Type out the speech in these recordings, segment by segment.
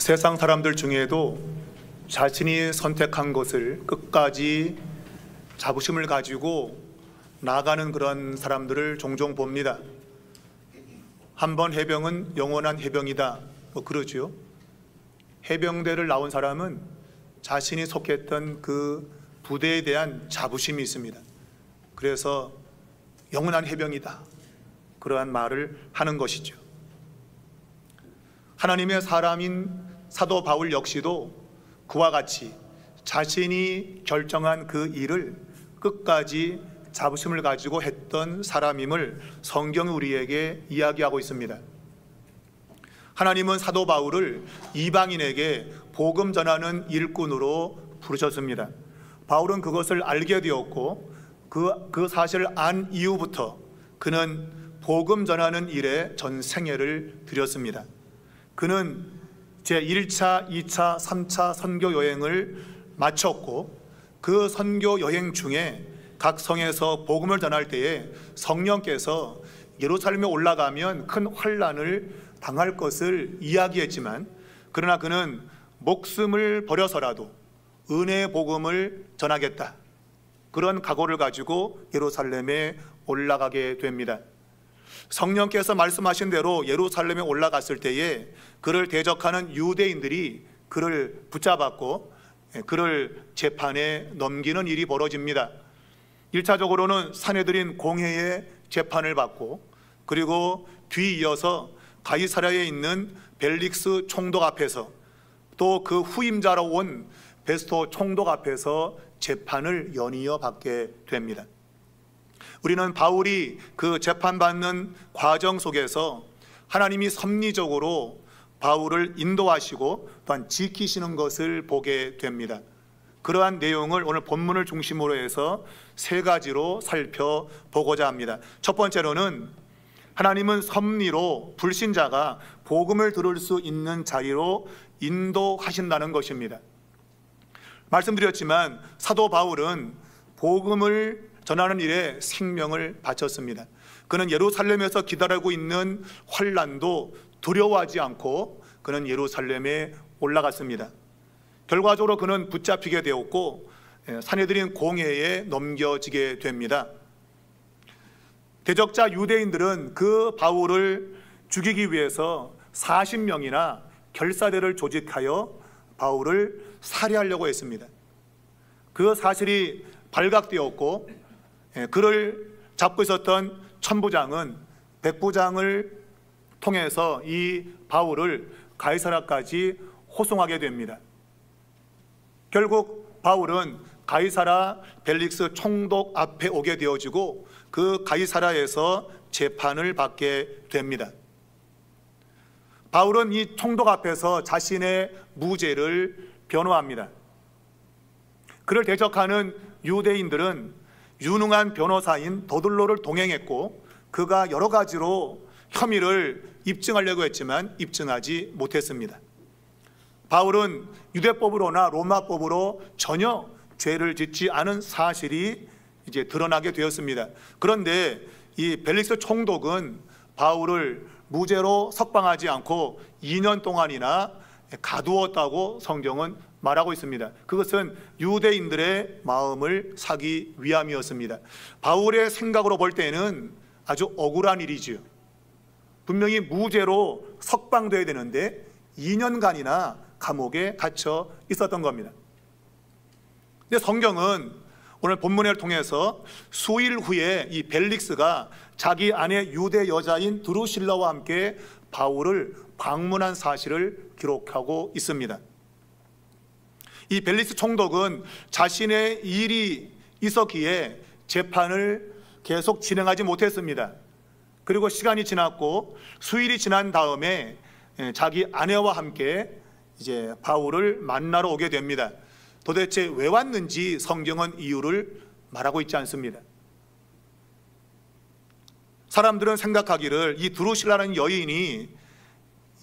세상 사람들 중에도 자신이 선택한 것을 끝까지 자부심을 가지고 나아가는 그런 사람들을 종종 봅니다. 한 번 해병은 영원한 해병이다, 그러죠. 해병대를 나온 사람은 자신이 속했던 그 부대에 대한 자부심이 있습니다. 그래서 영원한 해병이다, 그러한 말을 하는 것이죠. 하나님의 사람인 사도 바울 역시도 그와 같이 자신이 결정한 그 일을 끝까지 자부심을 가지고 했던 사람임을 성경이 우리에게 이야기하고 있습니다. 하나님은 사도 바울을 이방인에게 복음 전하는 일꾼으로 부르셨습니다. 바울은 그것을 알게 되었고 그 사실을 안 이후부터 그는 복음 전하는 일에 전 생애를 들였습니다. 그는 제1차, 2차, 3차 선교 여행을 마쳤고 그 선교 여행 중에 각 성에서 복음을 전할 때에 성령께서 예루살렘에 올라가면 큰 환난을 당할 것을 이야기했지만, 그러나 그는 목숨을 버려서라도 은혜의 복음을 전하겠다, 그런 각오를 가지고 예루살렘에 올라가게 됩니다. 성령께서 말씀하신 대로 예루살렘에 올라갔을 때에 그를 대적하는 유대인들이 그를 붙잡았고 그를 재판에 넘기는 일이 벌어집니다. 1차적으로는 산헤드린 공회의 재판을 받고, 그리고 뒤이어서 가이사랴에 있는 벨릭스 총독 앞에서, 또 그 후임자로 온 베스토 총독 앞에서 재판을 연이어 받게 됩니다. 우리는 바울이 그 재판받는 과정 속에서 하나님이 섭리적으로 바울을 인도하시고 또한 지키시는 것을 보게 됩니다. 그러한 내용을 오늘 본문을 중심으로 해서 세 가지로 살펴보고자 합니다. 첫 번째로는 하나님은 섭리로 불신자가 복음을 들을 수 있는 자리로 인도하신다는 것입니다. 말씀드렸지만 사도 바울은 복음을 전하는 일에 생명을 바쳤습니다. 그는 예루살렘에서 기다리고 있는 환난도 두려워하지 않고 그는 예루살렘에 올라갔습니다. 결과적으로 그는 붙잡히게 되었고 산헤드린 공회에 넘겨지게 됩니다. 대적자 유대인들은 그 바울을 죽이기 위해서 40명이나 결사대를 조직하여 바울을 살해하려고 했습니다. 그 사실이 발각되었고 그를 잡고 있었던 천부장은 백부장을 통해서 이 바울을 가이사랴까지 호송하게 됩니다. 결국 바울은 가이사랴 벨릭스 총독 앞에 오게 되어지고 그 가이사랴에서 재판을 받게 됩니다. 바울은 이 총독 앞에서 자신의 무죄를 변호합니다. 그를 대적하는 유대인들은 유능한 변호사인 더둘로를 동행했고 그가 여러 가지로 혐의를 입증하려고 했지만 입증하지 못했습니다. 바울은 유대법으로나 로마법으로 전혀 죄를 짓지 않은 사실이 이제 드러나게 되었습니다. 그런데 이 벨릭스 총독은 바울을 무죄로 석방하지 않고 2년 동안이나 가두었다고 성경은 말하고 있습니다. 그것은 유대인들의 마음을 사기 위함이었습니다. 바울의 생각으로 볼 때는 아주 억울한 일이지요. 분명히 무죄로 석방돼야 되는데 2년간이나 감옥에 갇혀 있었던 겁니다. 근데 성경은 오늘 본문을 통해서 수일 후에 이 벨릭스가 자기 아내 유대 여자인 드루실라와 함께 바울을 방문한 사실을 기록하고 있습니다. 이 벨릭스 총독은 자신의 일이 있었기에 재판을 계속 진행하지 못했습니다. 그리고 시간이 지났고 수일이 지난 다음에 자기 아내와 함께 이제 바울을 만나러 오게 됩니다. 도대체 왜 왔는지 성경은 이유를 말하고 있지 않습니다. 사람들은 생각하기를 이 드루실라라는 여인이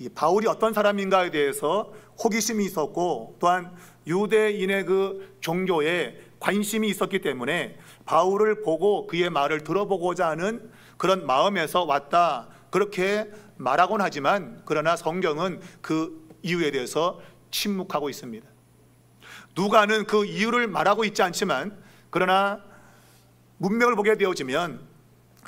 이 바울이 어떤 사람인가에 대해서 호기심이 있었고 또한 유대인의 그 종교에 관심이 있었기 때문에 바울을 보고 그의 말을 들어보고자 하는 그런 마음에서 왔다, 그렇게 말하곤 하지만 그러나 성경은 그 이유에 대해서 침묵하고 있습니다. 누가는 그 이유를 말하고 있지 않지만, 그러나 문맥을 보게 되어지면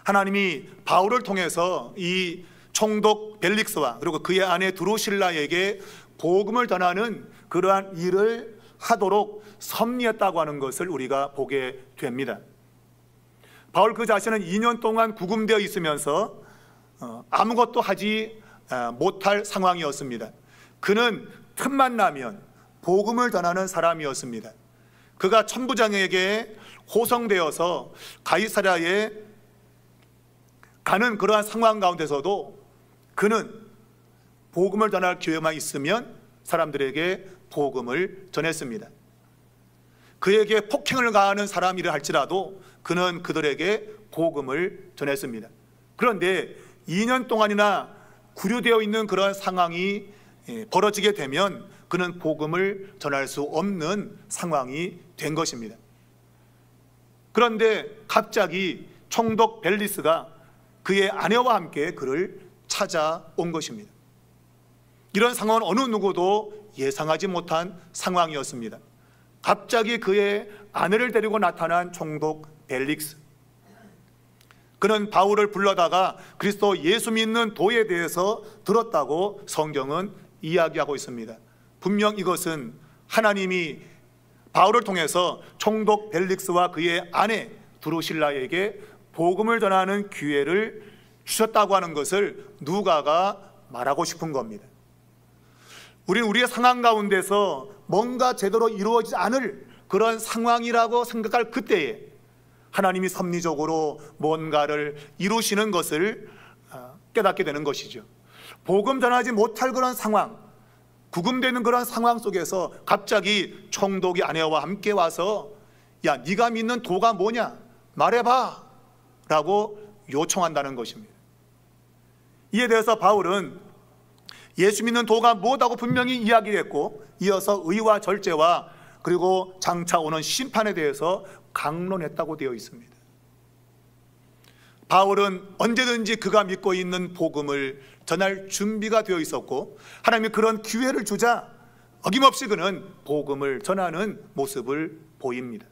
하나님이 바울을 통해서 이 총독 벨릭스와 그리고 그의 아내 드루실라에게 복음을 전하는 그러한 일을 하도록 섭리했다고 하는 것을 우리가 보게 됩니다. 바울 그 자신은 2년 동안 구금되어 있으면서 아무것도 하지 못할 상황이었습니다. 그는 틈만 나면 복음을 전하는 사람이었습니다. 그가 천부장에게 호송되어서 가이사랴에 가는 그러한 상황 가운데서도 그는 복음을 전할 기회만 있으면 사람들에게 복음을 전했습니다. 그에게 폭행을 가하는 사람이라 할지라도 그는 그들에게 복음을 전했습니다. 그런데 2년 동안이나 구류되어 있는 그런 상황이 벌어지게 되면 그는 복음을 전할 수 없는 상황이 된 것입니다. 그런데 갑자기 총독 벨리스가 그의 아내와 함께 그를 찾아온 것입니다. 이런 상황은 어느 누구도 예상하지 못한 상황이었습니다. 갑자기 그의 아내를 데리고 나타난 총독 벨릭스, 그는 바울을 불러다가 그리스도 예수 믿는 도에 대해서 들었다고 성경은 이야기하고 있습니다. 분명 이것은 하나님이 바울을 통해서 총독 벨릭스와 그의 아내 드루실라에게 복음을 전하는 기회를 주셨다고 하는 것을 누가가 말하고 싶은 겁니다. 우리는 우리의 상황 가운데서 뭔가 제대로 이루어지지 않을 그런 상황이라고 생각할 그때에 하나님이 섭리적으로 뭔가를 이루시는 것을 깨닫게 되는 것이죠. 복음 전하지 못할 그런 상황, 구금되는 그런 상황 속에서 갑자기 총독이 아내와 함께 와서 야, 네가 믿는 도가 뭐냐? 말해봐 라고 요청한다는 것입니다. 이에 대해서 바울은 예수 믿는 도가 뭐다고 분명히 이야기했고, 이어서 의와 절제와 그리고 장차 오는 심판에 대해서 강론했다고 되어 있습니다. 바울은 언제든지 그가 믿고 있는 복음을 전할 준비가 되어 있었고, 하나님이 그런 기회를 주자 어김없이 그는 복음을 전하는 모습을 보입니다.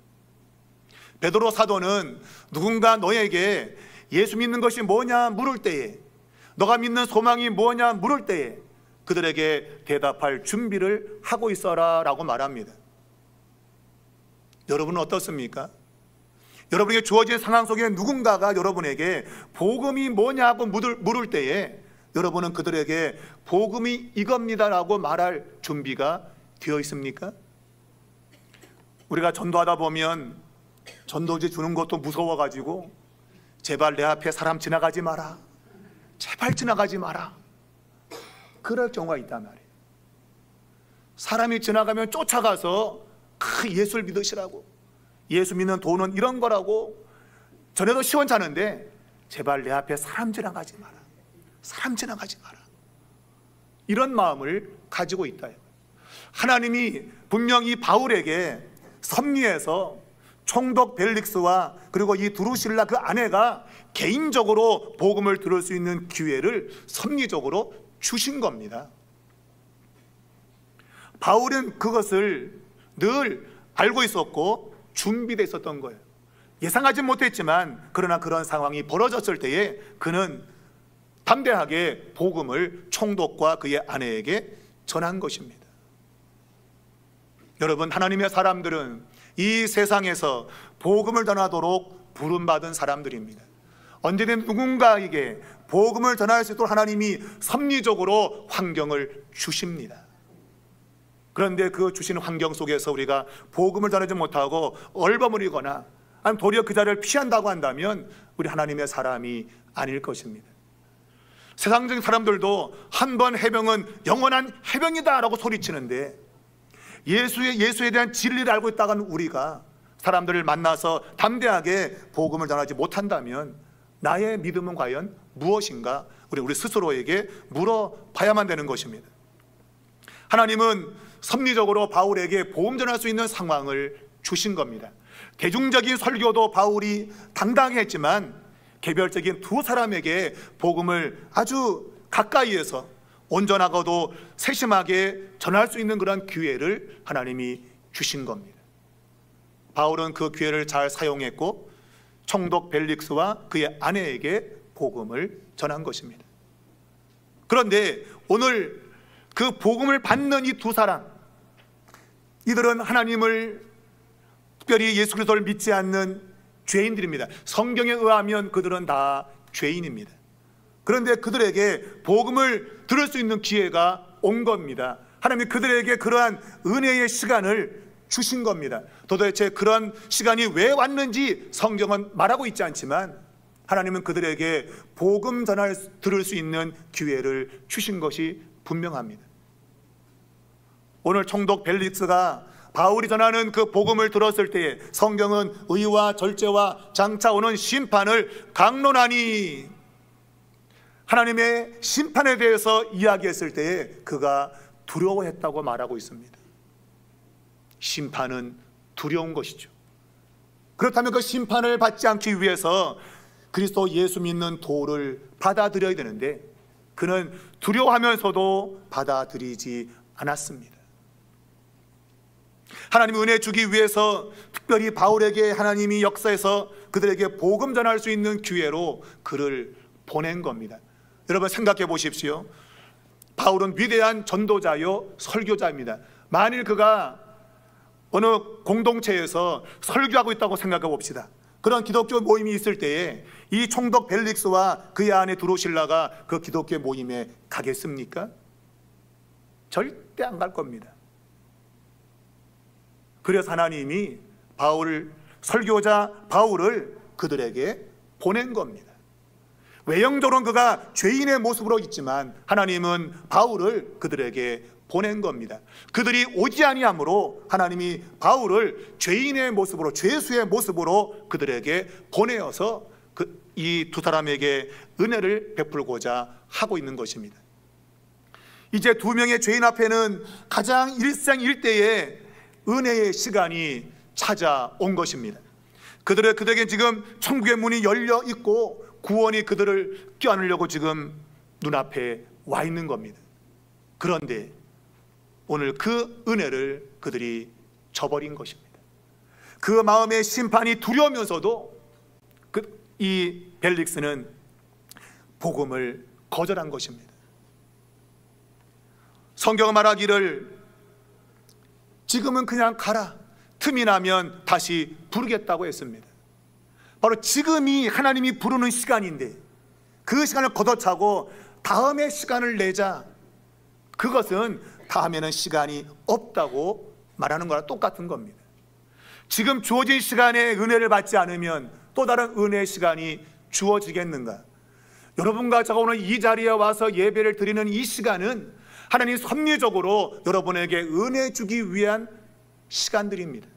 베드로 사도는 누군가 너에게 예수 믿는 것이 뭐냐 물을 때에, 너가 믿는 소망이 뭐냐 물을 때에 그들에게 대답할 준비를 하고 있어라 라고 말합니다. 여러분은 어떻습니까? 여러분에게 주어진 상황 속에 누군가가 여러분에게 복음이 뭐냐고 물을 때에 여러분은 그들에게 복음이 이겁니다라고 말할 준비가 되어 있습니까? 우리가 전도하다 보면 전도지 주는 것도 무서워가지고 제발 내 앞에 사람 지나가지 마라, 제발 지나가지 마라, 그럴 경우가 있단 말이에요. 사람이 지나가면 쫓아가서 예수를 믿으시라고, 예수 믿는 도는 이런 거라고 전에도 시원찮은데 제발 내 앞에 사람 지나가지 마라, 사람 지나가지 마라, 이런 마음을 가지고 있다. 하나님이 분명히 바울에게 섭리해서 총독 벨릭스와 그리고 이 드루실라 그 아내가 개인적으로 복음을 들을 수 있는 기회를 섭리적으로 주신 겁니다. 바울은 그것을 늘 알고 있었고 준비되어 있었던 거예요. 예상하지 못했지만 그러나 그런 상황이 벌어졌을 때에 그는 담대하게 복음을 총독과 그의 아내에게 전한 것입니다. 여러분, 하나님의 사람들은 이 세상에서 복음을 전하도록 부름받은 사람들입니다. 언제든 누군가에게 복음을 전할 수 있도록 하나님이 섭리적으로 환경을 주십니다. 그런데 그 주시는 환경 속에서 우리가 복음을 전하지 못하고 얼버무리거나 아니면 도리어 그 자리를 피한다고 한다면 우리 하나님의 사람이 아닐 것입니다. 세상적인 사람들도 한 번 해병은 영원한 해병이다 라고 소리치는데 예수에 대한 진리를 알고 있다가는 우리가 사람들을 만나서 담대하게 복음을 전하지 못한다면 나의 믿음은 과연 무엇인가 우리 스스로에게 물어봐야만 되는 것입니다. 하나님은 섭리적으로 바울에게 복음 전할 수 있는 상황을 주신 겁니다. 대중적인 설교도 바울이 당당히 했지만 개별적인 두 사람에게 복음을 아주 가까이에서 온전하고도 세심하게 전할 수 있는 그런 기회를 하나님이 주신 겁니다. 바울은 그 기회를 잘 사용했고 총독 벨릭스와 그의 아내에게 복음을 전한 것입니다. 그런데 오늘 그 복음을 받는 이 두 사람, 이들은 하나님을, 특별히 예수 그리스도를 믿지 않는 죄인들입니다. 성경에 의하면 그들은 다 죄인입니다. 그런데 그들에게 복음을 들을 수 있는 기회가 온 겁니다. 하나님이 그들에게 그러한 은혜의 시간을 주신 겁니다. 도대체 그런 시간이 왜 왔는지 성경은 말하고 있지 않지만 하나님은 그들에게 복음 들을 수 있는 기회를 주신 것이 분명합니다. 오늘 총독 벨릭스가 바울이 전하는 그 복음을 들었을 때에 성경은 의와 절제와 장차 오는 심판을 강론하니, 하나님의 심판에 대해서 이야기했을 때에 그가 두려워했다고 말하고 있습니다. 심판은 두려운 것이죠. 그렇다면 그 심판을 받지 않기 위해서 그리스도 예수 믿는 도를 받아들여야 되는데 그는 두려워하면서도 받아들이지 않았습니다. 하나님의 은혜 주기 위해서 특별히 바울에게 하나님이 역사에서 그들에게 복음 전할 수 있는 기회로 그를 보낸 겁니다. 여러분 생각해 보십시오. 바울은 위대한 전도자요 설교자입니다. 만일 그가 어느 공동체에서 설교하고 있다고 생각해 봅시다. 그런 기독교 모임이 있을 때에 이 총독 벨릭스와 그의 아내 드로실라가 그 기독교 모임에 가겠습니까? 절대 안 갈 겁니다. 그래서 하나님이 설교자 바울을 그들에게 보낸 겁니다. 외형적으로는 그가 죄인의 모습으로 있지만 하나님은 바울을 그들에게 보낸 겁니다. 그들이 오지 아니함으로 하나님이 바울을 죄인의 모습으로, 죄수의 모습으로 그들에게 보내어서 이 두 사람에게 은혜를 베풀고자 하고 있는 것입니다. 이제 두 명의 죄인 앞에는 가장 일생일대의 은혜의 시간이 찾아온 것입니다. 그들에게 지금 천국의 문이 열려 있고 구원이 그들을 껴안으려고 지금 눈앞에 와 있는 겁니다. 그런데 오늘 그 은혜를 그들이 저버린 것입니다. 그 마음의 심판이 두려우면서도 이 벨릭스는 복음을 거절한 것입니다. 성경은 말하기를 지금은 그냥 가라, 틈이 나면 다시 부르겠다고 했습니다. 바로 지금이 하나님이 부르는 시간인데 그 시간을 걷어차고 다음에 시간을 내자, 그것은 다음에는 시간이 없다고 말하는 거랑 똑같은 겁니다. 지금 주어진 시간에 은혜를 받지 않으면 또 다른 은혜의 시간이 주어지겠는가? 여러분과 제가 오늘 이 자리에 와서 예배를 드리는 이 시간은 하나님 섭리적으로 여러분에게 은혜 주기 위한 시간들입니다.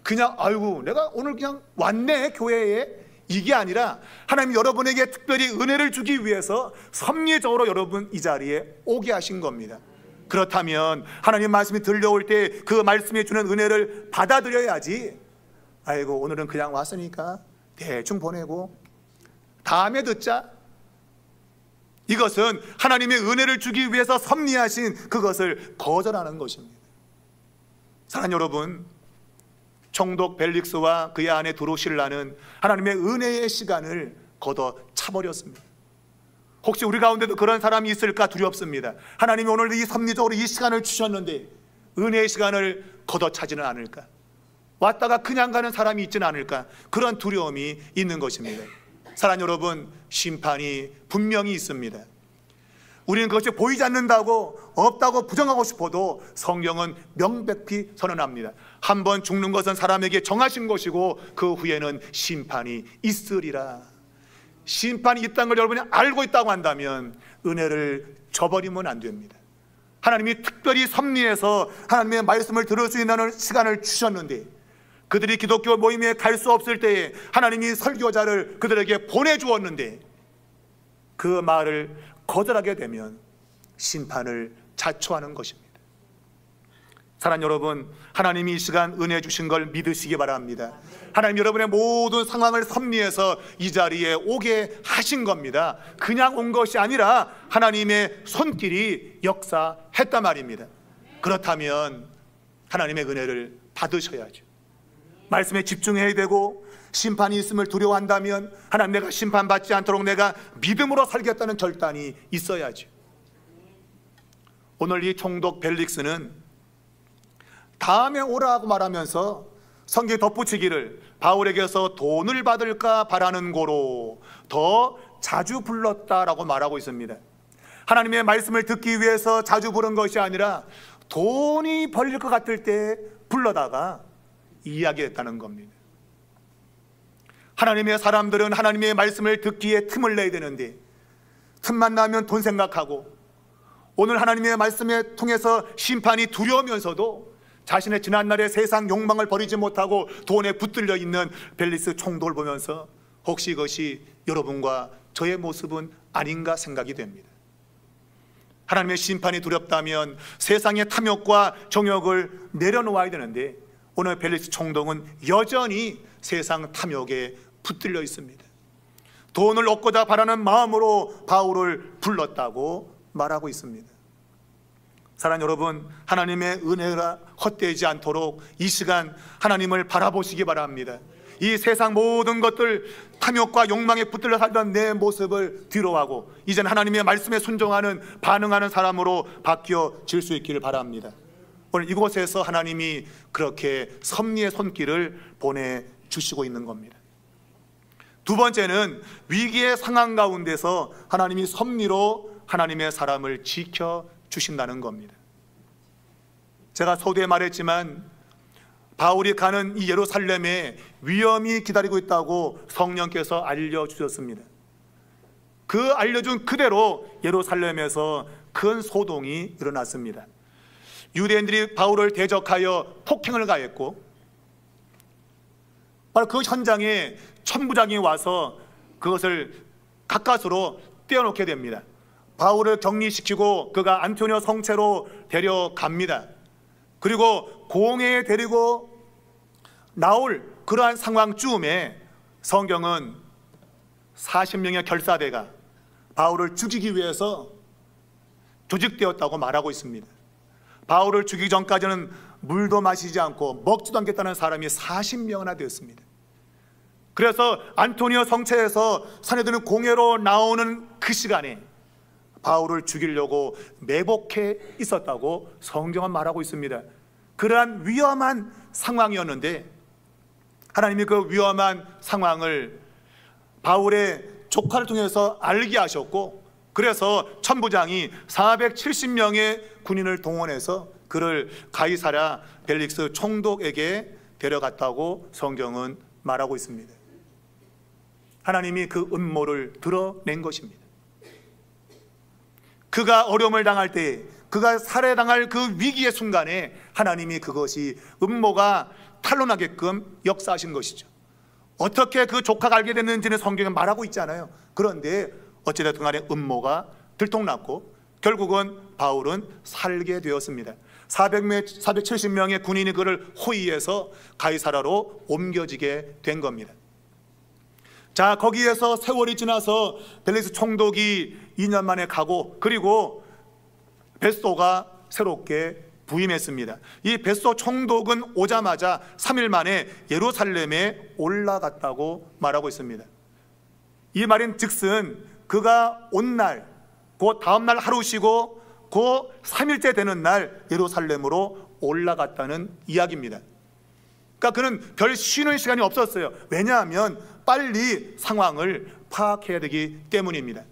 그냥 아이고 내가 오늘 그냥 왔네 교회에, 이게 아니라 하나님 여러분에게 특별히 은혜를 주기 위해서 섭리적으로 여러분 이 자리에 오게 하신 겁니다. 그렇다면 하나님 말씀이 들려올 때 그 말씀이 주는 은혜를 받아들여야지, 아이고 오늘은 그냥 왔으니까 대충 보내고 다음에 듣자, 이것은 하나님의 은혜를 주기 위해서 섭리하신 그것을 거절하는 것입니다. 사랑하는 여러분, 총독 벨릭스와 그의 아내 드로실라는 하나님의 은혜의 시간을 걷어차버렸습니다. 혹시 우리 가운데도 그런 사람이 있을까 두렵습니다. 하나님이 오늘 이 섭리적으로 이 시간을 주셨는데 은혜의 시간을 걷어차지는 않을까, 왔다가 그냥 가는 사람이 있지는 않을까, 그런 두려움이 있는 것입니다. 사랑하는 여러분, 심판이 분명히 있습니다. 우리는 그것이 보이지 않는다고, 없다고 부정하고 싶어도 성경은 명백히 선언합니다. 한번 죽는 것은 사람에게 정하신 것이고 그 후에는 심판이 있으리라. 심판이 있다는 걸 여러분이 알고 있다고 한다면 은혜를 저버리면 안 됩니다. 하나님이 특별히 섭리해서 하나님의 말씀을 들을 수 있는 시간을 주셨는데 그들이 기독교 모임에 갈 수 없을 때에 하나님이 설교자를 그들에게 보내주었는데 그 말을 거절하게 되면 심판을 자초하는 것입니다. 사랑하는 여러분, 하나님이 이 시간 은혜 주신 걸 믿으시기 바랍니다. 하나님 여러분의 모든 상황을 섭리해서 이 자리에 오게 하신 겁니다. 그냥 온 것이 아니라 하나님의 손길이 역사했단 말입니다. 그렇다면 하나님의 은혜를 받으셔야죠. 말씀에 집중해야 되고, 심판이 있음을 두려워한다면 하나님, 내가 심판받지 않도록 내가 믿음으로 살겠다는 결단이 있어야죠. 오늘 이 총독 벨릭스는 다음에 오라고 말하면서 성경에 덧붙이기를, 바울에게서 돈을 받을까 바라는 고로 더 자주 불렀다라고 말하고 있습니다. 하나님의 말씀을 듣기 위해서 자주 부른 것이 아니라 돈이 벌릴 것 같을 때 불러다가 이야기했다는 겁니다. 하나님의 사람들은 하나님의 말씀을 듣기에 틈을 내야 되는데, 틈만 나면 돈 생각하고, 오늘 하나님의 말씀에 통해서 심판이 두려우면서도 자신의 지난날의 세상 욕망을 버리지 못하고 돈에 붙들려 있는 벨릭스 총독을 보면서 혹시 이것이 여러분과 저의 모습은 아닌가 생각이 됩니다. 하나님의 심판이 두렵다면 세상의 탐욕과 정욕을 내려놓아야 되는데, 오늘 벨릭스 총독은 여전히 세상 탐욕에 붙들려 있습니다. 돈을 얻고자 바라는 마음으로 바울을 불렀다고 말하고 있습니다. 사랑하는 여러분, 하나님의 은혜가 헛되지 않도록 이 시간 하나님을 바라보시기 바랍니다. 이 세상 모든 것들, 탐욕과 욕망에 붙들려 살던 내 모습을 뒤로하고 이제는 하나님의 말씀에 순종하는, 반응하는 사람으로 바뀌어질 수 있기를 바랍니다. 오늘 이곳에서 하나님이 그렇게 섭리의 손길을 보내주시고 있는 겁니다. 두 번째는 위기의 상황 가운데서 하나님이 섭리로 하나님의 사람을 지켜주신다는 겁니다. 제가 서두에 말했지만 바울이 가는 이 예루살렘에 위험이 기다리고 있다고 성령께서 알려주셨습니다. 그 알려준 그대로 예루살렘에서 큰 소동이 일어났습니다. 유대인들이 바울을 대적하여 폭행을 가했고, 바로 그 현장에 천부장이 와서 그것을 가까스로 떼어놓게 됩니다. 바울을 격리시키고 그가 안토니오 성체로 데려갑니다. 그리고 공회에 데리고 나올 그러한 상황쯤에 성경은 40명의 결사대가 바울을 죽이기 위해서 조직되었다고 말하고 있습니다. 바울을 죽이기 전까지는 물도 마시지 않고 먹지도 않겠다는 사람이 40명이나 되었습니다. 그래서 안토니오 성체에서 사내들은 공회로 나오는 그 시간에 바울을 죽이려고 매복해 있었다고 성경은 말하고 있습니다. 그러한 위험한 상황이었는데 하나님이 그 위험한 상황을 바울의 조카를 통해서 알게 하셨고, 그래서 천부장이 470명의 군인을 동원해서 그를 가이사랴 벨릭스 총독에게 데려갔다고 성경은 말하고 있습니다. 하나님이 그 음모를 드러낸 것입니다. 그가 어려움을 당할 때, 그가 살해당할 그 위기의 순간에 하나님이 그것이 음모가 탄로나게끔 역사하신 것이죠. 어떻게 그 조카가 알게 됐는지는 성경에 말하고 있잖아요. 그런데 어찌됐든 간에 음모가 들통났고 결국은 바울은 살게 되었습니다. 470명의 군인이 그를 호위해서 가이사랴로 옮겨지게 된 겁니다. 자, 거기에서 세월이 지나서 벨릭스 총독이 2년 만에 가고, 그리고 베스토가 새롭게 부임했습니다. 이 베스토 총독은 오자마자 3일 만에 예루살렘에 올라갔다고 말하고 있습니다. 이 말인 즉슨 그가 온 날, 그 다음 날 하루 쉬고 그 3일째 되는 날 예루살렘으로 올라갔다는 이야기입니다. 그러니까 그는 별 쉬는 시간이 없었어요. 왜냐하면 빨리 상황을 파악해야 되기 때문입니다.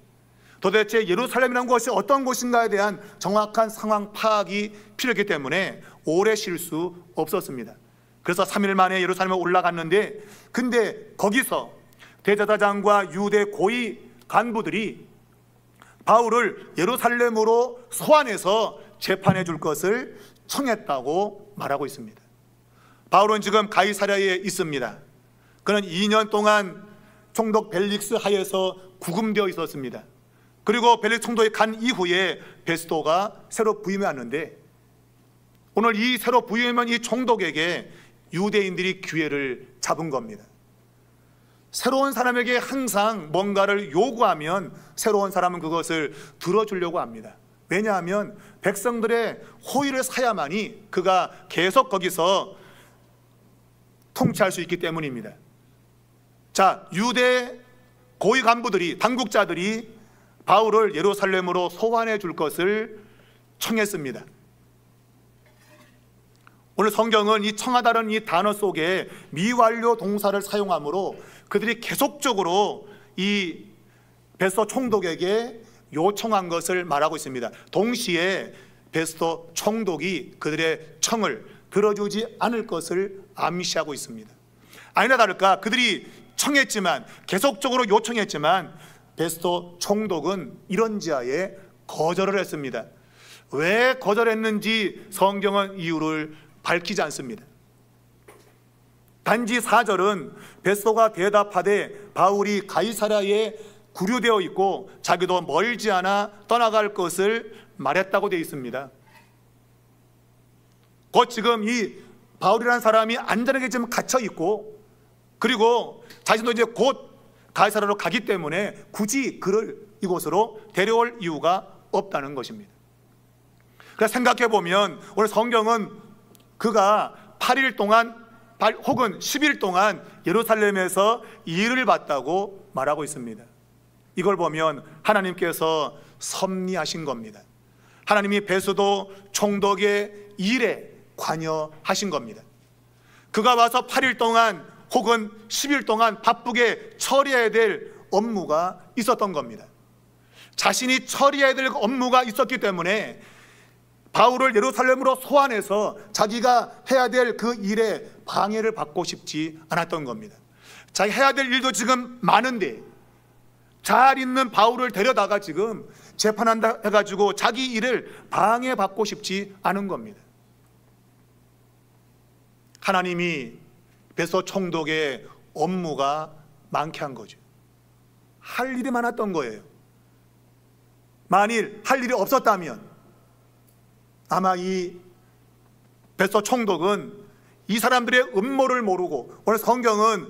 도대체 예루살렘이라는 곳이 어떤 곳인가에 대한 정확한 상황 파악이 필요했기 때문에 오래 쉴 수 없었습니다. 그래서 3일 만에 예루살렘에 올라갔는데, 근데 거기서 대제사장과 유대 고위 간부들이 바울을 예루살렘으로 소환해서 재판해 줄 것을 청했다고 말하고 있습니다. 바울은 지금 가이사랴에 있습니다. 그는 2년 동안 총독 벨릭스 하에서 구금되어 있었습니다. 그리고 벨릭스 총독이 간 이후에 베스토가 새로 부임해 왔는데, 오늘 이 새로 부임한 이 총독에게 유대인들이 기회를 잡은 겁니다. 새로운 사람에게 항상 뭔가를 요구하면 새로운 사람은 그것을 들어주려고 합니다. 왜냐하면 백성들의 호의를 사야만이 그가 계속 거기서 통치할 수 있기 때문입니다. 자, 유대 고위 간부들이, 당국자들이 바울을 예루살렘으로 소환해 줄 것을 청했습니다. 오늘 성경은 이 청하다는 이 단어 속에 미완료 동사를 사용하므로 그들이 계속적으로 이 베스도 총독에게 요청한 것을 말하고 있습니다. 동시에 베스도 총독이 그들의 청을 들어주지 않을 것을 암시하고 있습니다. 아니나 다를까 그들이 청했지만, 계속적으로 요청했지만 베스도 총독은 이런 지하에 거절을 했습니다. 왜 거절했는지 성경은 이유를 밝히지 않습니다. 단지 4절은 베스도가 대답하되 바울이 가이사랴에 구류되어 있고 자기도 멀지 않아 떠나갈 것을 말했다고 되어 있습니다. 곧 지금 이 바울이라는 사람이 안전하게 지금 갇혀 있고, 그리고 자신도 이제 곧 가이사랴로 가기 때문에 굳이 그를 이곳으로 데려올 이유가 없다는 것입니다. 그래서 생각해 보면 오늘 성경은 그가 8일 동안 혹은 10일 동안 예루살렘에서 일을 봤다고 말하고 있습니다. 이걸 보면 하나님께서 섭리하신 겁니다. 하나님이 베스도 총독의 일에 관여하신 겁니다. 그가 와서 8일 동안 혹은 10일 동안 바쁘게 처리해야 될 업무가 있었던 겁니다. 자신이 처리해야 될 업무가 있었기 때문에 바울을 예루살렘으로 소환해서 자기가 해야 될 그 일에 방해를 받고 싶지 않았던 겁니다. 자기 해야 될 일도 지금 많은데 잘 있는 바울을 데려다가 지금 재판한다 해가지고 자기 일을 방해받고 싶지 않은 겁니다. 하나님이 베스도 총독의 업무가 많게 한 거죠. 할 일이 많았던 거예요. 만일 할 일이 없었다면 아마 이 베스도 총독은 이 사람들의 음모를 모르고, 오늘 성경은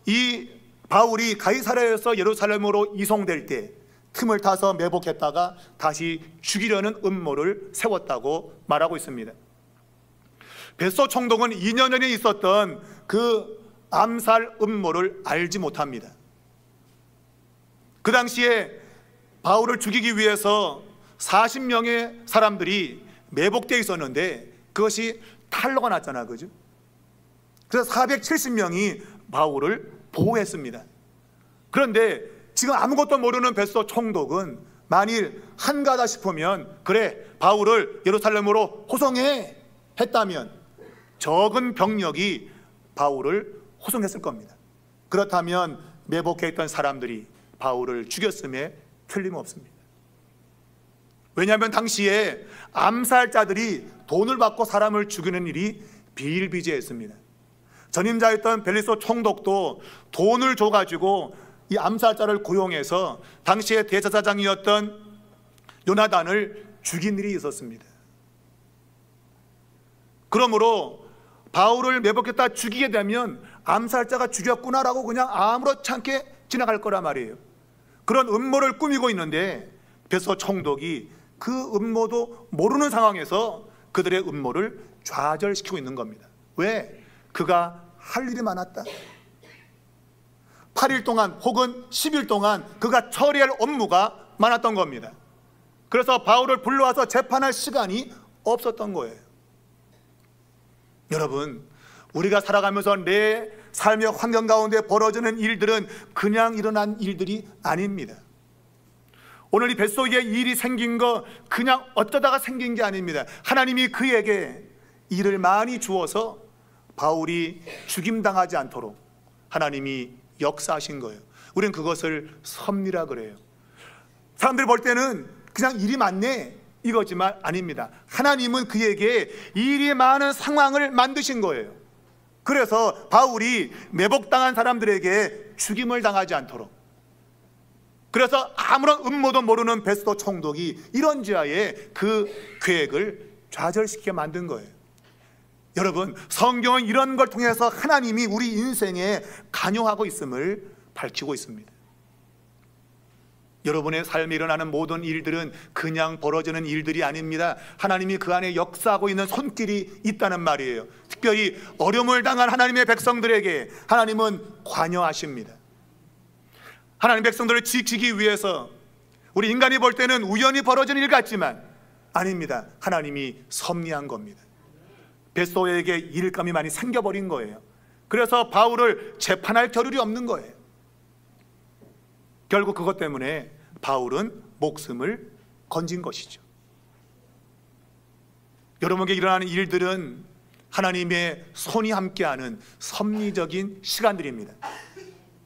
이 바울이 가이사랴에서 예루살렘으로 이송될 때 틈을 타서 매복했다가 다시 죽이려는 음모를 세웠다고 말하고 있습니다. 베스도 총독은 2년 전에 있었던 그 암살 음모를 알지 못합니다. 그 당시에 바울을 죽이기 위해서 40명의 사람들이 매복되어 있었는데 그것이 탄로가 났잖아, 그죠? 그래서 470명이 바울을 보호했습니다. 그런데 지금 아무것도 모르는 베스도 총독은 만일 한가하다 싶으면 그래, 바울을 예루살렘으로 호송해 했다면 적은 병력이 바울을 호송했을 겁니다. 그렇다면 매복해 있던 사람들이 바울을 죽였음에 틀림없습니다. 왜냐하면 당시에 암살자들이 돈을 받고 사람을 죽이는 일이 비일비재했습니다. 전임자였던 벨리소 총독도 돈을 줘가지고 이 암살자를 고용해서 당시에 대제사장이었던 요나단을 죽인 일이 있었습니다. 그러므로 바울을 매복했다 죽이게 되면 암살자가 죽였구나라고 그냥 아무렇지 않게 지나갈 거란 말이에요. 그런 음모를 꾸미고 있는데 베스도 총독이 그 음모도 모르는 상황에서 그들의 음모를 좌절시키고 있는 겁니다. 왜? 그가 할 일이 많았다. 8일 동안 혹은 10일 동안 그가 처리할 업무가 많았던 겁니다. 그래서 바울을 불러와서 재판할 시간이 없었던 거예요. 여러분, 우리가 살아가면서 내 삶의 환경 가운데 벌어지는 일들은 그냥 일어난 일들이 아닙니다. 오늘 이 베스도에게 일이 생긴 거 그냥 어쩌다가 생긴 게 아닙니다. 하나님이 그에게 일을 많이 주어서 바울이 죽임당하지 않도록 하나님이 역사하신 거예요. 우리는 그것을 섭리라 그래요. 사람들이 볼 때는 그냥 일이 많네 이거지만 아닙니다. 하나님은 그에게 일이 많은 상황을 만드신 거예요. 그래서 바울이 매복당한 사람들에게 죽임을 당하지 않도록, 그래서 아무런 음모도 모르는 베스도 총독이 이런 지하에 그 계획을 좌절시키게 만든 거예요. 여러분, 성경은 이런 걸 통해서 하나님이 우리 인생에 관여하고 있음을 밝히고 있습니다. 여러분의 삶에 일어나는 모든 일들은 그냥 벌어지는 일들이 아닙니다. 하나님이 그 안에 역사하고 있는 손길이 있다는 말이에요. 특별히 어려움을 당한 하나님의 백성들에게 하나님은 관여하십니다. 하나님 백성들을 지키기 위해서 우리 인간이 볼 때는 우연히 벌어진 일 같지만 아닙니다. 하나님이 섭리한 겁니다. 베스도에게 일감이 많이 생겨버린 거예요. 그래서 바울을 재판할 겨를이 없는 거예요. 결국 그것 때문에 바울은 목숨을 건진 것이죠. 여러분에게 일어나는 일들은 하나님의 손이 함께하는 섭리적인 시간들입니다.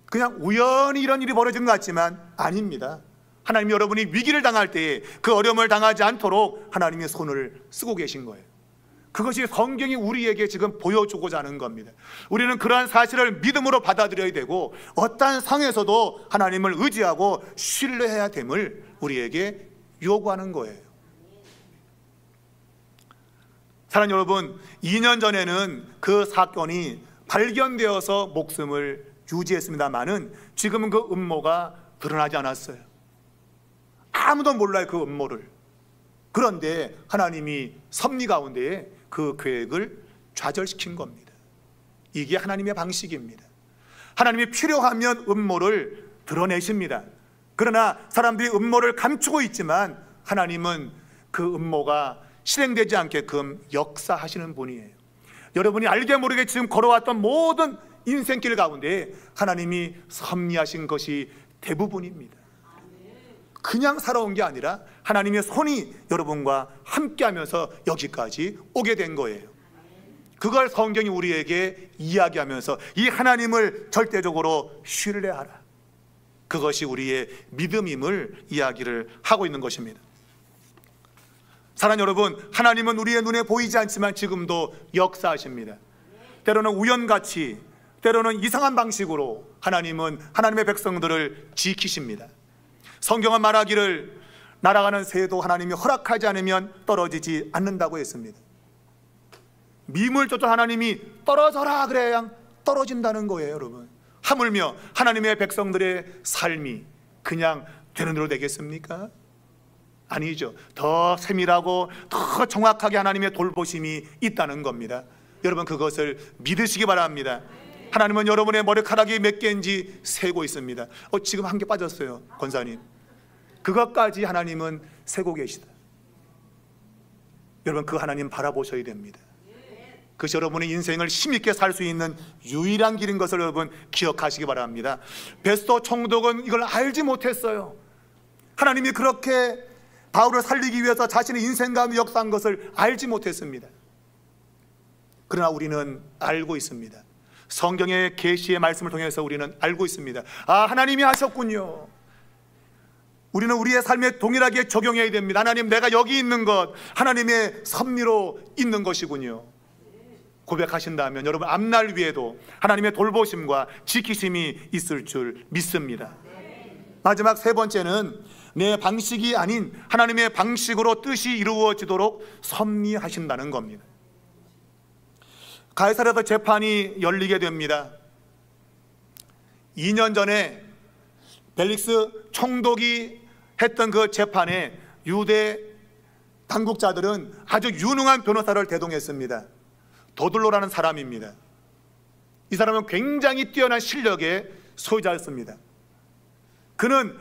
그냥 우연히 이런 일이 벌어진 것 같지만 아닙니다. 하나님이 여러분이 위기를 당할 때에 그 어려움을 당하지 않도록 하나님의 손을 쓰고 계신 거예요. 그것이 성경이 우리에게 지금 보여주고자 하는 겁니다. 우리는 그러한 사실을 믿음으로 받아들여야 되고 어떠한 상황에서도 하나님을 의지하고 신뢰해야 됨을 우리에게 요구하는 거예요. 사랑하는 여러분, 2년 전에는 그 사건이 발견되어서 목숨을 유지했습니다마는 지금은 그 음모가 드러나지 않았어요. 아무도 몰라요, 그 음모를. 그런데 하나님이 섭리 가운데에 그 계획을 좌절시킨 겁니다. 이게 하나님의 방식입니다. 하나님이 필요하면 음모를 드러내십니다. 그러나 사람들이 음모를 감추고 있지만 하나님은 그 음모가 실행되지 않게끔 역사하시는 분이에요. 여러분이 알게 모르게 지금 걸어왔던 모든 인생길 가운데 하나님이 섭리하신 것이 대부분입니다. 그냥 살아온 게 아니라 하나님의 손이 여러분과 함께하면서 여기까지 오게 된 거예요. 그걸 성경이 우리에게 이야기하면서 이 하나님을 절대적으로 신뢰하라, 그것이 우리의 믿음임을 이야기를 하고 있는 것입니다. 사랑하는 여러분, 하나님은 우리의 눈에 보이지 않지만 지금도 역사하십니다. 때로는 우연같이, 때로는 이상한 방식으로 하나님은 하나님의 백성들을 지키십니다. 성경은 말하기를 날아가는 새도 하나님이 허락하지 않으면 떨어지지 않는다고 했습니다. 밈을 쫓아 하나님이 떨어져라 그래야 떨어진다는 거예요. 여러분, 하물며 하나님의 백성들의 삶이 그냥 되는 대로 되겠습니까? 아니죠. 더 세밀하고 더 정확하게 하나님의 돌보심이 있다는 겁니다. 여러분, 그것을 믿으시기 바랍니다. 하나님은 여러분의 머리카락이 몇 개인지 세고 있습니다. 지금 한 개 빠졌어요, 권사님. 그것까지 하나님은 세고 계시다. 여러분, 그 하나님 바라보셔야 됩니다. 그것이 여러분의 인생을 힘있게 살 수 있는 유일한 길인 것을 여러분 기억하시기 바랍니다. 베스도 총독은 이걸 알지 못했어요. 하나님이 그렇게 바울을 살리기 위해서 자신의 인생 가운데 역사한 것을 알지 못했습니다. 그러나 우리는 알고 있습니다. 성경의 계시의 말씀을 통해서 우리는 알고 있습니다. 하나님이 하셨군요. 우리는 우리의 삶에 동일하게 적용해야 됩니다. 하나님, 내가 여기 있는 것 하나님의 섭리로 있는 것이군요. 고백하신다면 여러분, 앞날 위에도 하나님의 돌보심과 지키심이 있을 줄 믿습니다. 마지막 세 번째는 내 방식이 아닌 하나님의 방식으로 뜻이 이루어지도록 섭리하신다는 겁니다. 가이사랴에서 재판이 열리게 됩니다. 2년 전에 벨릭스 총독이 했던 그 재판에 유대 당국자들은 아주 유능한 변호사를 대동했습니다. 도들로라는 사람입니다. 이 사람은 굉장히 뛰어난 실력의 소유자였습니다. 그는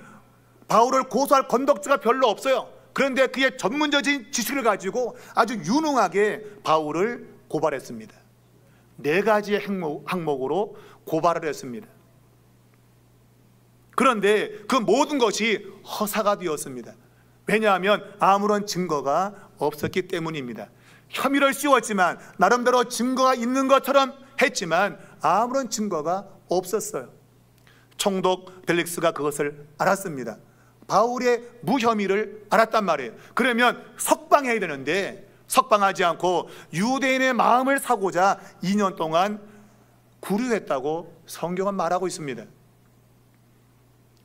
바울을 고소할 건덕지가 별로 없어요. 그런데 그의 전문적인 지식을 가지고 아주 유능하게 바울을 고발했습니다. 4가지의 항목으로 고발을 했습니다. 그런데 그 모든 것이 허사가 되었습니다. 왜냐하면 아무런 증거가 없었기 때문입니다. 혐의를 씌웠지만 나름대로 증거가 있는 것처럼 했지만 아무런 증거가 없었어요. 총독 벨릭스가 그것을 알았습니다. 바울의 무혐의를 알았단 말이에요. 그러면 석방해야 되는데 석방하지 않고 유대인의 마음을 사고자 2년 동안 구류했다고 성경은 말하고 있습니다.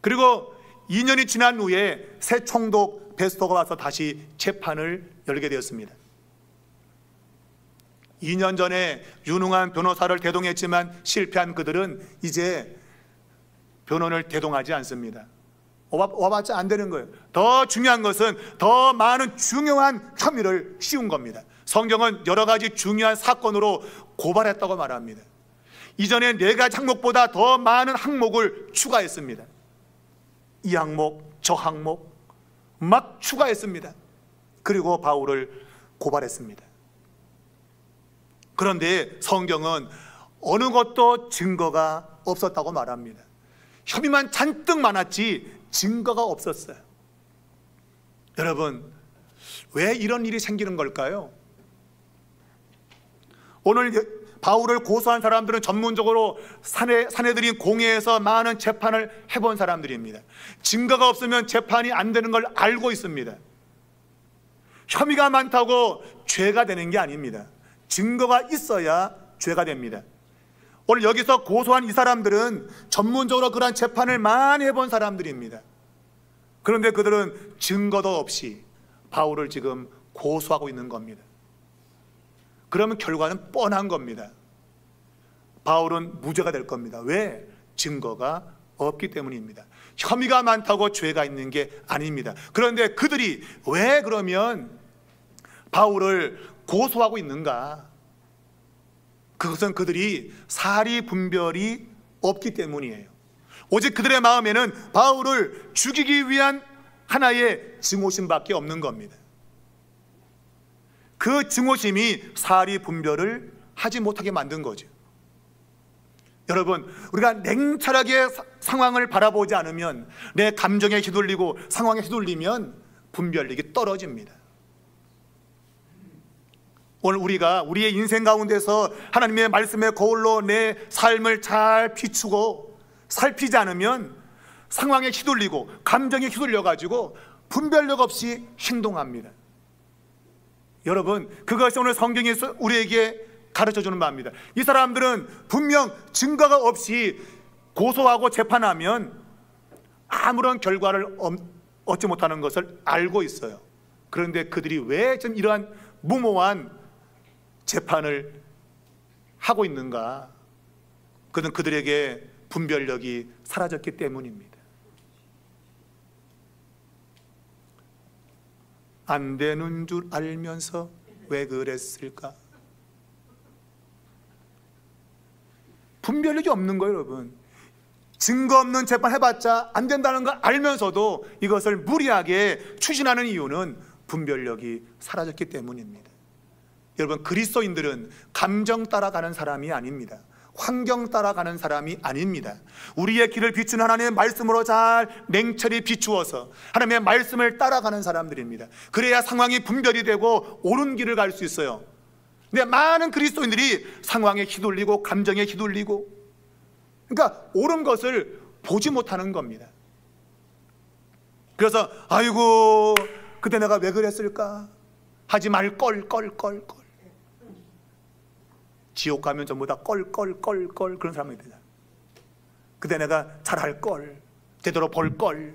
그리고 2년이 지난 후에 새 총독 베스토가 와서 다시 재판을 열게 되었습니다. 2년 전에 유능한 변호사를 대동했지만 실패한 그들은 이제 변호를 대동하지 않습니다. 와봤자 안 되는 거예요. 더 중요한 것은 더 많은 중요한 혐의를 씌운 겁니다. 성경은 여러 가지 중요한 사건으로 고발했다고 말합니다. 이전에 4가지 항목보다 더 많은 항목을 추가했습니다. 이 항목, 저 항목 막 추가했습니다. 그리고 바울을 고발했습니다. 그런데 성경은 어느 것도 증거가 없었다고 말합니다. 혐의만 잔뜩 많았지 증거가 없었어요. 여러분, 왜 이런 일이 생기는 걸까요? 오늘 바울을 고소한 사람들은 전문적으로 사내들인 공회에서 많은 재판을 해본 사람들입니다. 증거가 없으면 재판이 안 되는 걸 알고 있습니다. 혐의가 많다고 죄가 되는 게 아닙니다. 증거가 있어야 죄가 됩니다. 오늘 여기서 고소한 이 사람들은 전문적으로 그런 재판을 많이 해본 사람들입니다. 그런데 그들은 증거도 없이 바울을 지금 고소하고 있는 겁니다. 그러면 결과는 뻔한 겁니다. 바울은 무죄가 될 겁니다. 왜? 증거가 없기 때문입니다. 혐의가 많다고 죄가 있는 게 아닙니다. 그런데 그들이 왜 그러면 바울을 고소하고 있는가? 그것은 그들이 사리 분별이 없기 때문이에요. 오직 그들의 마음에는 바울을 죽이기 위한 하나의 증오심밖에 없는 겁니다. 그 증오심이 사리 분별을 하지 못하게 만든 거죠. 여러분, 우리가 냉철하게 상황을 바라보지 않으면, 내 감정에 휘둘리고 상황에 휘둘리면 분별력이 떨어집니다. 오늘 우리가 우리의 인생 가운데서 하나님의 말씀의 거울로 내 삶을 잘 비추고 살피지 않으면 상황에 휘둘리고 감정에 휘둘려가지고 분별력 없이 행동합니다. 여러분, 그것이 오늘 성경이 우리에게 가르쳐주는 바입니다. 이 사람들은 분명 증거가 없이 고소하고 재판하면 아무런 결과를 얻지 못하는 것을 알고 있어요. 그런데 그들이 왜 지금 이러한 무모한 재판을 하고 있는가? 그는 그들에게 분별력이 사라졌기 때문입니다. 안 되는 줄 알면서 왜 그랬을까? 분별력이 없는 거예요, 여러분. 증거 없는 재판 해봤자 안 된다는 걸 알면서도 이것을 무리하게 추진하는 이유는 분별력이 사라졌기 때문입니다. 여러분, 그리스도인들은 감정 따라가는 사람이 아닙니다. 환경 따라가는 사람이 아닙니다. 우리의 길을 비추는 하나님의 말씀으로 잘 냉철히 비추어서 하나님의 말씀을 따라가는 사람들입니다. 그래야 상황이 분별이 되고 옳은 길을 갈 수 있어요. 근데 많은 그리스도인들이 상황에 휘둘리고 감정에 휘둘리고, 그러니까 옳은 것을 보지 못하는 겁니다. 그래서 아이고 그때 내가 왜 그랬을까 하지 말 걸. 지옥 가면 전부 다 껄 그런 사람이 되잖아. 그때 내가 잘할 걸, 제대로 볼 걸.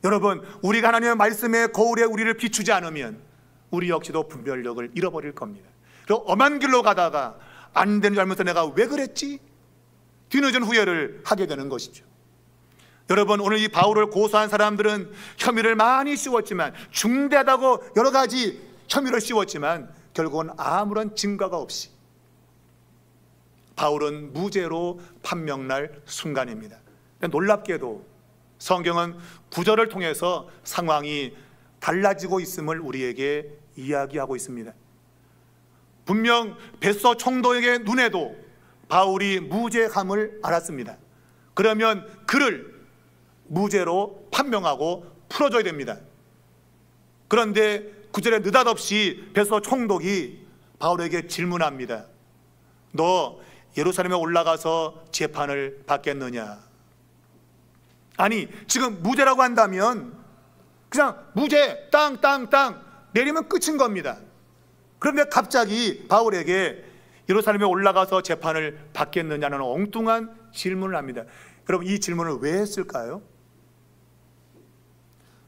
여러분, 우리가 하나님의 말씀의 거울에 우리를 비추지 않으면 우리 역시도 분별력을 잃어버릴 겁니다. 그리고 엄한 길로 가다가 안 되는 줄 알면서 내가 왜 그랬지? 뒤늦은 후회를 하게 되는 것이죠. 여러분, 오늘 이 바울을 고소한 사람들은 혐의를 많이 씌웠지만, 중대하다고 여러 가지 혐의를 씌웠지만 결국은 아무런 증거가 없이 바울은 무죄로 판명날 순간입니다. 놀랍게도 성경은 구절을 통해서 상황이 달라지고 있음을 우리에게 이야기하고 있습니다. 분명 베소 총독의 눈에도 바울이 무죄함을 알았습니다. 그러면 그를 무죄로 판명하고 풀어줘야 됩니다. 그런데 구절에 느닷없이 베소 총독이 바울에게 질문합니다. 너 예루살렘에 올라가서 재판을 받겠느냐? 아니, 지금 무죄라고 한다면 그냥 무죄 땅 내리면 끝인 겁니다. 그런데 갑자기 바울에게 예루살렘에 올라가서 재판을 받겠느냐는 엉뚱한 질문을 합니다. 여러분, 이 질문을 왜 했을까요?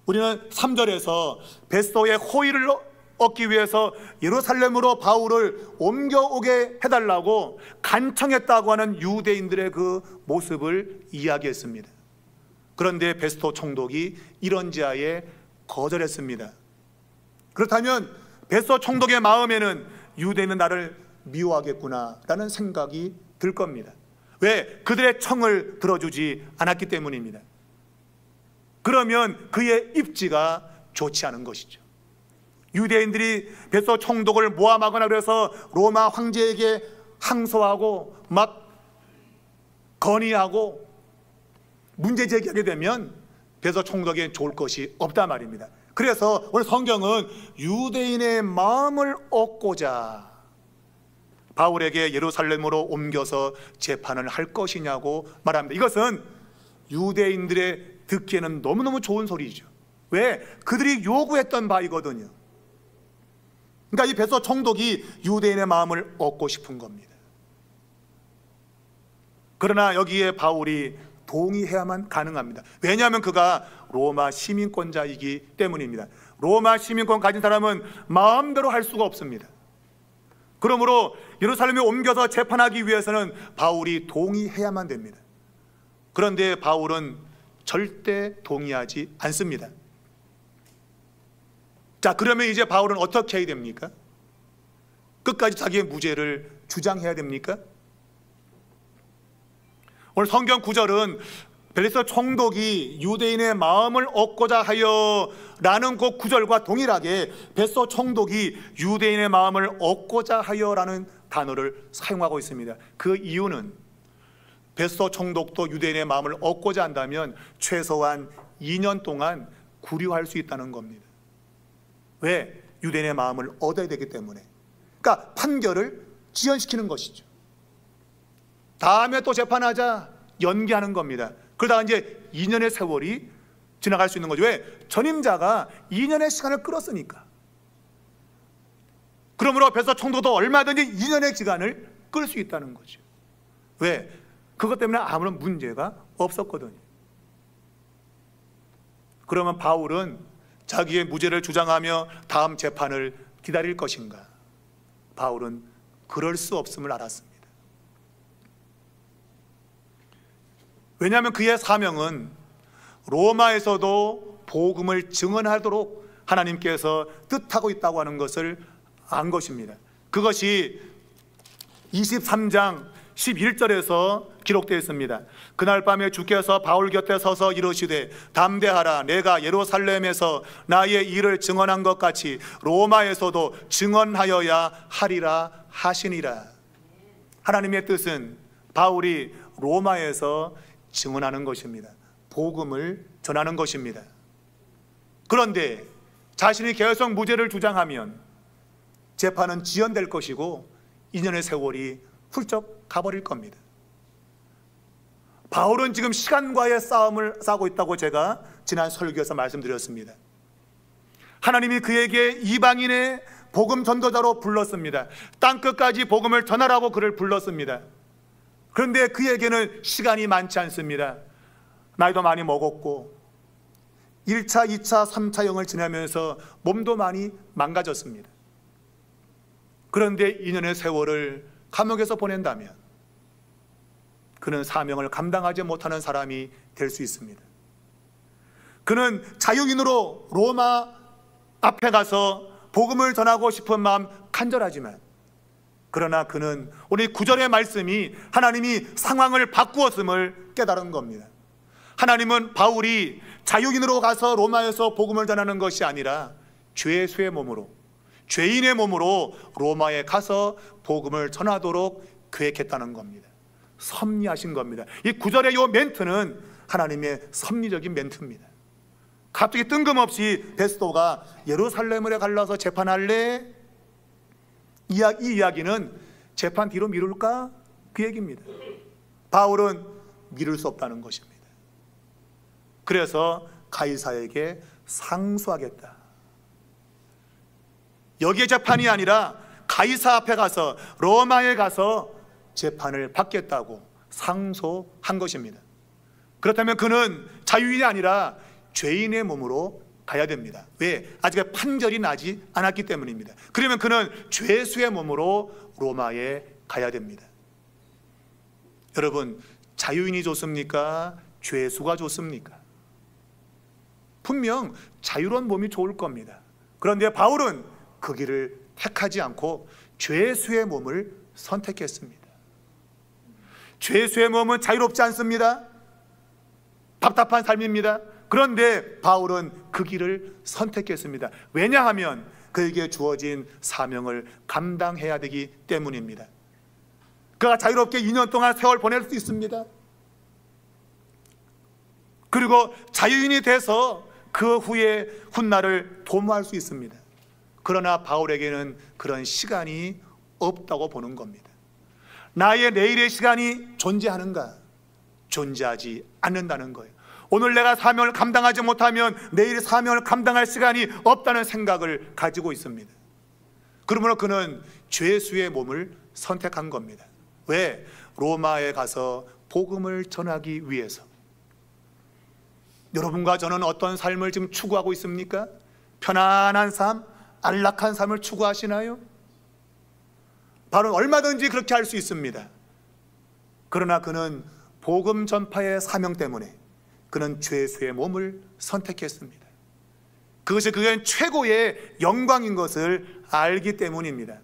우리는 3절에서 베스도의 호의를 얻기 위해서 예루살렘으로 바울을 옮겨오게 해달라고 간청했다고 하는 유대인들의 그 모습을 이야기했습니다. 그런데 베스토 총독이 이런 지하에 거절했습니다. 그렇다면 베스토 총독의 마음에는 유대인은 나를 미워하겠구나 라는 생각이 들 겁니다. 왜? 그들의 청을 들어주지 않았기 때문입니다. 그러면 그의 입지가 좋지 않은 것이죠. 유대인들이 베스토 총독을 모함하거나 그래서 로마 황제에게 항소하고 막 건의하고 문제 제기하게 되면 베스토 총독에게 좋을 것이 없단 말입니다. 그래서 오늘 성경은 유대인의 마음을 얻고자 바울에게 예루살렘으로 옮겨서 재판을 할 것이냐고 말합니다. 이것은 유대인들의 듣기에는 너무너무 좋은 소리죠. 왜? 그들이 요구했던 바이거든요. 그러니까 이 베스토 총독이 유대인의 마음을 얻고 싶은 겁니다. 그러나 여기에 바울이 동의해야만 가능합니다. 왜냐하면 그가 로마 시민권자이기 때문입니다. 로마 시민권 가진 사람은 마음대로 할 수가 없습니다. 그러므로 예루살렘에 옮겨서 재판하기 위해서는 바울이 동의해야만 됩니다. 그런데 바울은 절대 동의하지 않습니다. 자, 그러면 이제 바울은 어떻게 해야 됩니까? 끝까지 자기의 무죄를 주장해야 됩니까? 오늘 성경 구절은 베스토 총독이 유대인의 마음을 얻고자 하여 라는 그 구절과 동일하게 베스토 총독이 유대인의 마음을 얻고자 하여 라는 단어를 사용하고 있습니다. 그 이유는 베스토 총독도 유대인의 마음을 얻고자 한다면 최소한 2년 동안 구류할 수 있다는 겁니다. 왜? 유대인의 마음을 얻어야 되기 때문에. 그러니까 판결을 지연시키는 것이죠. 다음에 또 재판하자 연기하는 겁니다. 그러다가 이제 2년의 세월이 지나갈 수 있는 거죠. 왜? 전임자가 2년의 시간을 끌었으니까. 그러므로 베스토 총독도 얼마든지 2년의 기간을 끌 수 있다는 거죠. 왜? 그것 때문에 아무런 문제가 없었거든요. 그러면 바울은 자기의 무죄를 주장하며 다음 재판을 기다릴 것인가? 바울은 그럴 수 없음을 알았습니다. 왜냐하면 그의 사명은 로마에서도 복음을 증언하도록 하나님께서 뜻하고 있다고 하는 것을 안 것입니다. 그것이 23장 11절에서 기록되어 있습니다. 그날 밤에 주께서 바울 곁에 서서 이르시되 담대하라, 내가 예루살렘에서 나의 일을 증언한 것 같이 로마에서도 증언하여야 하리라 하시니라. 하나님의 뜻은 바울이 로마에서 증언하는 것입니다. 복음을 전하는 것입니다. 그런데 자신이 계속 무죄를 주장하면 재판은 지연될 것이고 2년의 세월이 훌쩍 가버릴 겁니다. 바울은 지금 시간과의 싸움을 싸고 있다고 제가 지난 설교에서 말씀드렸습니다. 하나님이 그에게 이방인의 복음 전도자로 불렀습니다. 땅끝까지 복음을 전하라고 그를 불렀습니다. 그런데 그에게는 시간이 많지 않습니다. 나이도 많이 먹었고 1차, 2차, 3차형을 지나면서 몸도 많이 망가졌습니다. 그런데 2년의 세월을 감옥에서 보낸다면 그는 사명을 감당하지 못하는 사람이 될 수 있습니다. 그는 자유인으로 로마 앞에 가서 복음을 전하고 싶은 마음 간절하지만, 그러나 그는 오늘 9절의 말씀이 하나님이 상황을 바꾸었음을 깨달은 겁니다. 하나님은 바울이 자유인으로 가서 로마에서 복음을 전하는 것이 아니라 죄수의 몸으로, 죄인의 몸으로 로마에 가서 복음을 전하도록 계획했다는 겁니다. 섭리하신 겁니다. 이 9절의 이 멘트는 하나님의 섭리적인 멘트입니다. 갑자기 뜬금없이 베스토가 예루살렘으로 갈라서 재판할래? 이 이야기는 재판 뒤로 미룰까? 그 얘기입니다. 바울은 미룰 수 없다는 것입니다. 그래서 가이사에게 상소하겠다. 여기에 재판이 아니라 가이사 앞에 가서, 로마에 가서 재판을 받겠다고 상소한 것입니다. 그렇다면 그는 자유인이 아니라 죄인의 몸으로 가야 됩니다. 왜? 아직 판결이 나지 않았기 때문입니다. 그러면 그는 죄수의 몸으로 로마에 가야 됩니다. 여러분, 자유인이 좋습니까? 죄수가 좋습니까? 분명 자유로운 몸이 좋을 겁니다. 그런데 바울은 그 길을 택하지 않고 죄수의 몸을 선택했습니다. 죄수의 몸은 자유롭지 않습니다. 답답한 삶입니다. 그런데 바울은 그 길을 선택했습니다. 왜냐하면 그에게 주어진 사명을 감당해야 되기 때문입니다. 그가 자유롭게 2년 동안 세월 보낼 수 있습니다. 그리고 자유인이 돼서 그 후에 훗날을 도모할 수 있습니다. 그러나 바울에게는 그런 시간이 없다고 보는 겁니다. 나의 내일의 시간이 존재하는가? 존재하지 않는다는 거예요. 오늘 내가 사명을 감당하지 못하면 내일 사명을 감당할 시간이 없다는 생각을 가지고 있습니다. 그러므로 그는 죄수의 몸을 선택한 겁니다. 왜? 로마에 가서 복음을 전하기 위해서. 여러분과 저는 어떤 삶을 지금 추구하고 있습니까? 편안한 삶, 안락한 삶을 추구하시나요? 바로 얼마든지 그렇게 할 수 있습니다. 그러나 그는 복음 전파의 사명 때문에 그는 죄수의 몸을 선택했습니다. 그것이 그의 최고의 영광인 것을 알기 때문입니다.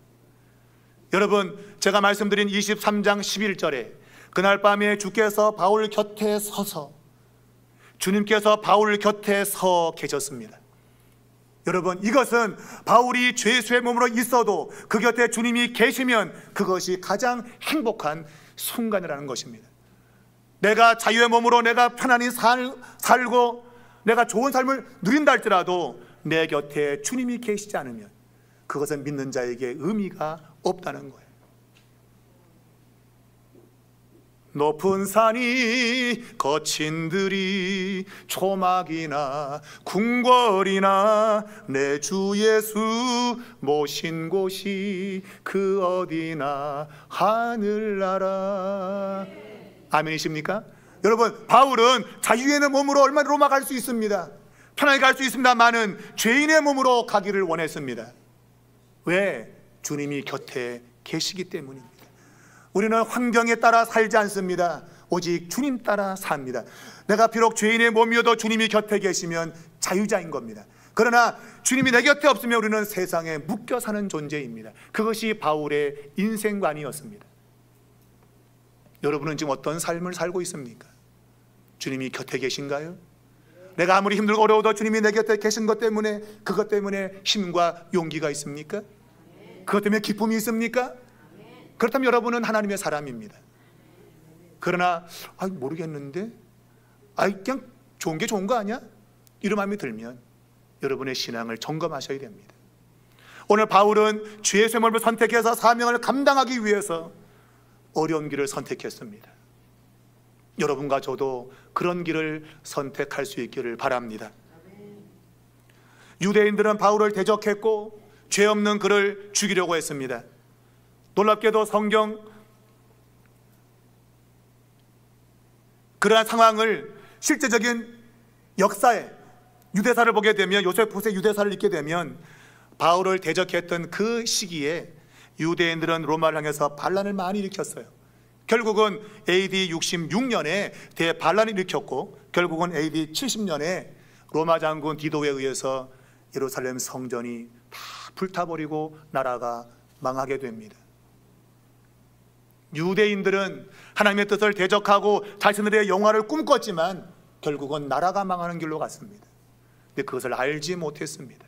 여러분, 제가 말씀드린 23장 11절에 그날 밤에 주께서 바울 곁에 서서 주님께서 바울 곁에 서 계셨습니다. 여러분, 이것은 바울이 죄수의 몸으로 있어도 그 곁에 주님이 계시면 그것이 가장 행복한 순간이라는 것입니다. 내가 자유의 몸으로 내가 편안히 살고 내가 좋은 삶을 누린다 할지라도 내 곁에 주님이 계시지 않으면 그것은 믿는 자에게 의미가 없다는 거예요. 높은 산이 거친 들이 초막이나 궁궐이나 내 주 예수 모신 곳이 그 어디나 하늘나라. 아멘이십니까? 여러분, 바울은 자유의 몸으로 얼마나 로마 갈 수 있습니다. 편하게 갈 수 있습니다만은 죄인의 몸으로 가기를 원했습니다. 왜? 주님이 곁에 계시기 때문입니다. 우리는 환경에 따라 살지 않습니다. 오직 주님 따라 삽니다. 내가 비록 죄인의 몸이어도 주님이 곁에 계시면 자유자인 겁니다. 그러나 주님이 내 곁에 없으면 우리는 세상에 묶여 사는 존재입니다. 그것이 바울의 인생관이었습니다. 여러분은 지금 어떤 삶을 살고 있습니까? 주님이 곁에 계신가요? 내가 아무리 힘들고 어려워도 주님이 내 곁에 계신 것 때문에, 그것 때문에 힘과 용기가 있습니까? 그것 때문에 기쁨이 있습니까? 그렇다면 여러분은 하나님의 사람입니다. 그러나 모르겠는데 그냥 좋은 게 좋은 거 아니야? 이런 마음이 들면 여러분의 신앙을 점검하셔야 됩니다. 오늘 바울은 죄의 쇠물을 선택해서 사명을 감당하기 위해서 어려운 길을 선택했습니다. 여러분과 저도 그런 길을 선택할 수 있기를 바랍니다. 유대인들은 바울을 대적했고 죄 없는 그를 죽이려고 했습니다. 놀랍게도 성경 그러한 상황을 실제적인 역사에 유대사를 보게 되면, 요세푸스의 유대사를 읽게 되면 바울을 대적했던 그 시기에 유대인들은 로마를 향해서 반란을 많이 일으켰어요. 결국은 AD 66년에 대반란을 일으켰고 결국은 AD 70년에 로마 장군 디도에 의해서 예루살렘 성전이 다 불타버리고 나라가 망하게 됩니다. 유대인들은 하나님의 뜻을 대적하고 자신들의 영화를 꿈꿨지만 결국은 나라가 망하는 길로 갔습니다. 근데 그것을 알지 못했습니다.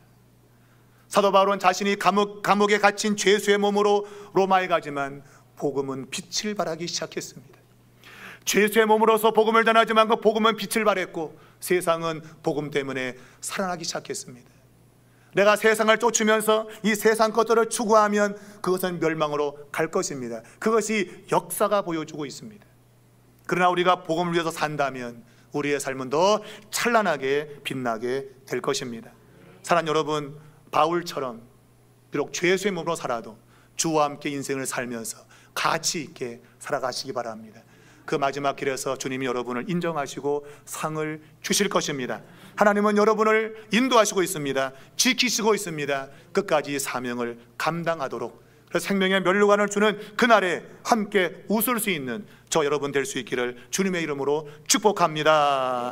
사도 바울은 자신이 감옥에 갇힌 죄수의 몸으로 로마에 가지만 복음은 빛을 발하기 시작했습니다. 죄수의 몸으로서 복음을 전하지만 그 복음은 빛을 발했고 세상은 복음 때문에 살아나기 시작했습니다. 내가 세상을 쫓으면서 이 세상 것들을 추구하면 그것은 멸망으로 갈 것입니다. 그것이 역사가 보여주고 있습니다. 그러나 우리가 복음을 위해서 산다면 우리의 삶은 더 찬란하게 빛나게 될 것입니다. 사랑하는 여러분, 바울처럼 비록 죄수의 몸으로 살아도 주와 함께 인생을 살면서 가치 있게 살아가시기 바랍니다. 그 마지막 길에서 주님이 여러분을 인정하시고 상을 주실 것입니다. 하나님은 여러분을 인도하시고 있습니다. 지키시고 있습니다. 끝까지 사명을 감당하도록, 그래서 생명의 면류관을 주는 그날에 함께 웃을 수 있는 저 여러분 될 수 있기를 주님의 이름으로 축복합니다.